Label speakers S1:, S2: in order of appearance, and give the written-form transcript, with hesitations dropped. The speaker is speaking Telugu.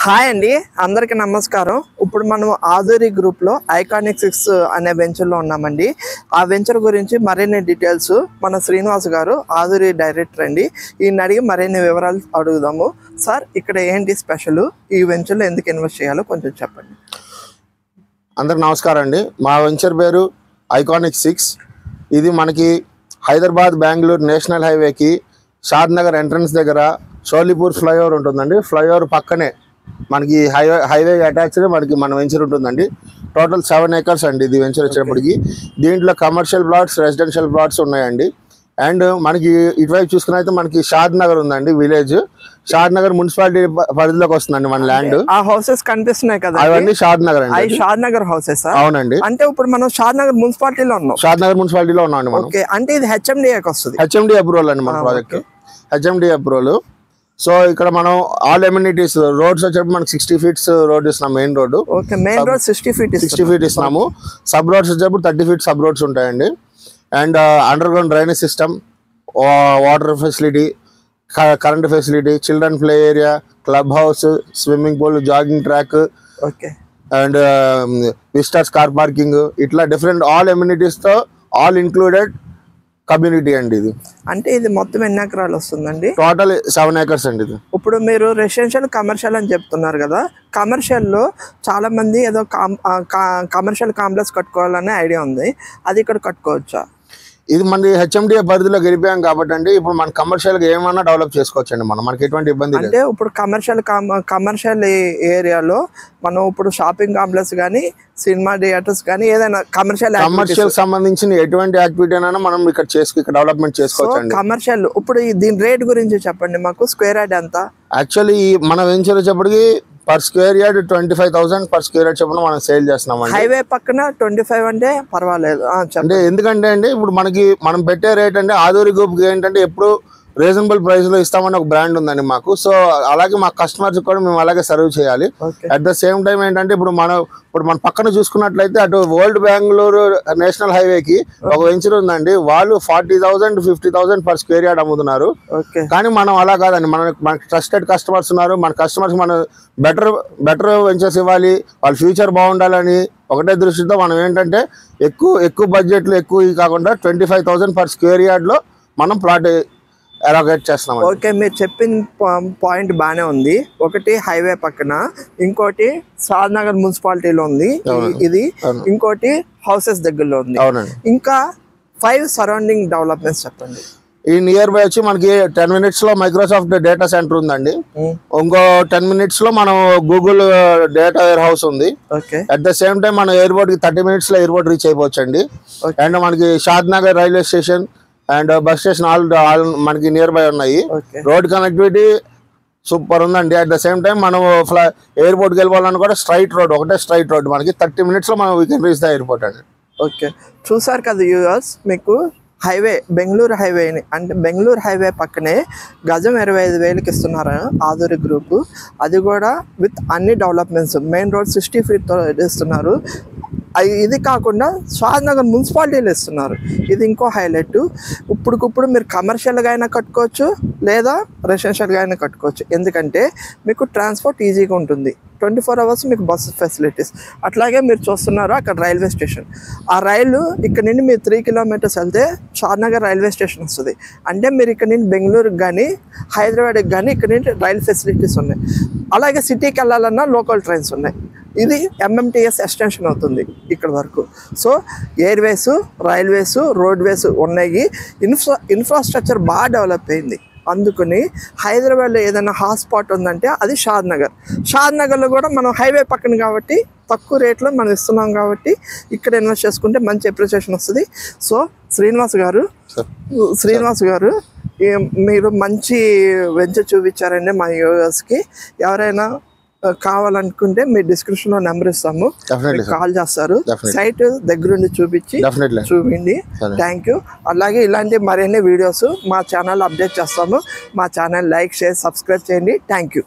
S1: హాయ్ అండి, అందరికీ నమస్కారం. ఇప్పుడు మనం ఆధురి గ్రూప్లో ఐకానిక్ 6 అనే వెంచర్లో ఉన్నామండి. ఆ వెంచర్ గురించి మరిన్ని డీటెయిల్స్ మన శ్రీనివాస్ గారు, ఆధురి డైరెక్టర్ అండి, ఈయన అడిగి మరిన్ని వివరాలు అడుగుదాము. సార్, ఇక్కడ ఏంటి స్పెషల్, ఈ వెంచర్లో ఎందుకు ఇన్వెస్ట్ చేయాలో కొంచెం చెప్పండి.
S2: అందరికి నమస్కారం అండి. మా వెంచర్ పేరు ఐకానిక్ 6. ఇది మనకి హైదరాబాద్ బెంగళూరు నేషనల్ హైవేకి షాద్ నగర్ ఎంట్రన్స్ దగ్గర షోలీపూర్ ఫ్లైఓవర్ ఉంటుందండి. ఫ్లైఓవర్ పక్కనే మనకి హైవే అటాచ్డ్ మనకి మన వెంచర్ ఉంటుందండి. టోటల్ 7 acres అండి ఇది వెంచర్ వచ్చేటప్పటికి. దీంట్లో కమర్షియల్ ప్లాట్స్, రెసిడెన్షియల్ ప్లాట్స్ ఉన్నాయండి. అండ్ మనకి ఇటువైపు చూసుకున్నైతే మనకి షాద్ నగర్ ఉందండి. విలేజ్ షాద్ నగర్ మున్సిపాలిటీ పరిధిలోకి వస్తుందండి మన ల్యాండ్.
S1: ఆ హౌసెస్ కనిపిస్తున్నాయి కదా,
S2: అవన్నీ షాద్ నగర్ అండి.
S1: షాద్ నగర్ హౌసెస్.
S2: అవునండి.
S1: అంటే ఇప్పుడు మనం షాద్ నగర్ మున్సిపాలిటీలో ఉన్నాం.
S2: షాద్ నగర్ మున్సిపాలిటీలో ఉన్నాం మనం.
S1: అంటే ఇది హెచ్ఎండిఏకి వస్తుంది.
S2: హెచ్ఎండి అప్రూవల్ అండి మన ప్రాజెక్ట్. HMD approval. సో ఇక్కడ మనం ఆల్ ఎమ్యూనిటీస్ రోడ్స్ వచ్చేటప్పుడు మనకి 60 feet రోడ్ ఇస్తున్నాం. Main road
S1: main road 60 feet
S2: ఇస్తున్నాము. సబ్ రోడ్స్ వచ్చేటప్పుడు 30 feet సబ్ రోడ్స్ ఉంటాయండి. And under ground drainage system, water facility, current facility, children play area, club house, swimming pool, jogging track, and visitors car parking, ఇట్లా డిఫరెంట్ ఆల్ ఎమ్యూనిటీస్ తో ఆల్ ఇంక్లూడెడ్ కమ్యూనిటీ అండి ఇది.
S1: అంటే ఇది మొత్తం ఎన్ని ఎకరాలు వస్తుందండి?
S2: టోటల్ 7 acres అండి ఇది.
S1: ఇప్పుడు మీరు రెసిడెన్షియల్, కమర్షియల్ అని చెప్తున్నారు కదా. కమర్షియల్లో చాలా మంది ఏదో కమర్షియల్ కాంప్లెక్స్ కట్టుకోవాలనే ఐడియా ఉంది. అది ఇక్కడ కట్టుకోవచ్చా?
S2: ఇది మన హెచ్ఎండిఏ పరిధిలో గెలిపాం కాబట్టి అండి ఇప్పుడు మన కమర్షియల్ గా ఏమన్నా డెవలప్ చేసుకోవచ్చు అండి. మనకి ఎటువంటి ఇబ్బంది లేదు.
S1: అంటే ఇప్పుడు కమర్షియల్ ఏరియాలో మనం ఇప్పుడు షాపింగ్ కాంప్లెక్స్ కానీ, సినిమా థియేటర్స్ కానీ, ఏదైనా కమర్షియల్
S2: సంబంధించిన ఎటువంటి యాక్టివిటీ అయినా మనం ఇక్కడ డెవలప్మెంట్ చేసుకోవచ్చు అండి.
S1: కమర్షియల్ ఇప్పుడు దీని రేట్ గురించి చెప్పండి మాకు. స్క్వేర్ యార్డ్ ఎంత?
S2: యాక్చువల్లీ మన వెంచర్ వచ్చేప్పటికి per square yard 25,000 per square yard చెప్పిన మనం సేల్ చేస్తున్నాం.
S1: హైవే పక్కన 25 అంటే పర్వాలేదు.
S2: అంటే ఎందుకంటే అండి ఇప్పుడు మనం పెట్టే రేట్ అంటే ఆధురి గ్రూప్ ఏంటంటే ఎప్పుడు రీజనబుల్ ప్రైస్ లో ఇస్తామని ఒక బ్రాండ్ ఉందండి మాకు. సో అలాగే మా కస్టమర్స్ కూడా మేము అలాగే సర్వ్ చేయాలి. అట్ ద సేమ్ టైం ఏంటంటే ఇప్పుడు మన పక్కన చూసుకున్నట్లయితే అటు ఓల్డ్ బెంగళూరు నేషనల్ హైవేకి ఒక వెంచర్ ఉందండి. వాళ్ళు 40,000 to 50,000 పర్ స్క్వేర్ యార్డ్ అమ్ముతున్నారు. కానీ మనం అలా కాదండి. మనకి ట్రస్టెడ్ కస్టమర్స్ ఉన్నారు. మన కస్టమర్స్ మనం బెటర్ వెంచర్స్ ఇవ్వాలి, వాళ్ళ ఫ్యూచర్ బాగుండాలని ఒకటే దృష్టితో మనం ఏంటంటే ఎక్కువ బడ్జెట్లు ఎక్కువ కాకుండా 25,000 పర్ స్క్వేర్ యార్డ్ లో మనం ప్లాట్ ఎలాగేట్ చేస్తున్నాం.
S1: ఓకే, మీరు చెప్పిన పాయింట్ బాగానే ఉంది. ఒకటి హైవే పక్కన, ఇంకోటి షాద్ నగర్ మున్సిపాలిటీలో ఉంది ఇది, ఇంకోటి హౌసెస్ దగ్గరలో ఉంది. ఇంకా 5 సరౌండింగ్ డెవలప్మెంట్స్ చెప్పండి.
S2: ఈ నియర్ బై వచ్చి మనకి 10 minutes లో మైక్రోసాఫ్ట్ డేటా సెంటర్ ఉందండి. ఇంకో 10 minutes లో మనం గూగుల్ డేటా వేర్ హౌస్ ఉంది. అట్ ద సేమ్ టైం మనం ఎయిర్పోర్ట్ కి 30 minutes లో ఎయిర్పోర్ట్ రీచ్ అయిపోవచ్చు అండి. అండ్ మనకి Shadnagar railway station and bus station all మనకి నియర్ బై ఉన్నాయి. రోడ్ కనెక్టివిటీ సూపర్ ఉందండి. అట్ ద సేమ్ టైం మనం ఎయిర్పోర్ట్కి వెళ్ళాలని కూడా ఒకటే స్ట్రైట్ రోడ్ మనకి 30 minutes లో మనం we can reach the airport అండి.
S1: ఓకే, చూసారు కదా వ్యూవర్స్, మీకు హైవే బెంగళూరు హైవే అంటే బెంగళూరు హైవే పక్కనే గజం 25,000కి ఇస్తున్నారు ఆధురి గ్రూప్. అది కూడా విత్ అన్ని డెవలప్మెంట్స్. మెయిన్ రోడ్ 60 feet ఇస్తున్నారు. ఇది కాకుండా షాద్ నగర్ మున్సిపాలిటీలు ఇస్తున్నారు. ఇది ఇంకో హైలైట్. ఇప్పుడుకిప్పుడు మీరు కమర్షియల్గా అయినా కట్టుకోవచ్చు, లేదా రెసిడెన్షియల్గా అయినా కట్టుకోవచ్చు. ఎందుకంటే మీకు ట్రాన్స్పోర్ట్ ఈజీగా ఉంటుంది. 24 hours మీకు బస్ ఫెసిలిటీస్. అట్లాగే మీరు చూస్తున్నారు అక్కడ రైల్వే స్టేషన్. ఆ రైలు ఇక్కడ నుండి మీరు 3 kilometers వెళ్తే షాద్ నగర్ రైల్వే స్టేషన్ వస్తుంది. అంటే మీరు ఇక్కడ నుండి బెంగళూరుకి కానీ, హైదరాబాద్కి కానీ ఇక్కడ నుండి రైల్ ఫెసిలిటీస్ ఉన్నాయి. అలాగే సిటీకి వెళ్ళాలన్నా లోకల్ ట్రైన్స్ ఉన్నాయి. ఇది MMTS ఎక్స్టెన్షన్ అవుతుంది ఇక్కడ వరకు. సో ఎయిర్వేస్, రైల్వేస్, రోడ్వేస్ ఉన్నాయి. ఇన్ఫ్రాస్ట్రక్చర్ బాగా డెవలప్ అయింది. అందుకని హైదరాబాద్లో ఏదైనా హాట్స్పాట్ ఉందంటే అది షాద్ నగర్లో కూడా మనం హైవే పక్కన కాబట్టి తక్కువ రేట్లో మనం ఇస్తున్నాం కాబట్టి ఇక్కడ ఇన్వెస్ట్ చేసుకుంటే మంచి అప్రిసియేషన్ వస్తుంది. సో శ్రీనివాస్ గారు మీరు మంచి వెంచర్ చూపించారండి మా వ్యూవర్స్కి. ఎవరైనా కావాలనుకుంటే మీ డిస్క్రిప్షన్ లో నెంబర్ ఇస్తాము, కాల్ చేస్తారు. సైట్ దగ్గరుండి చూపిండి. Thank you. అలాగే ఇలాంటి మరిన్ని వీడియోస్ మా ఛానల్ అప్డేట్ చేస్తాము. మా ఛానల్ లైక్, షేర్, సబ్స్క్రైబ్ చేయండి. Thank you.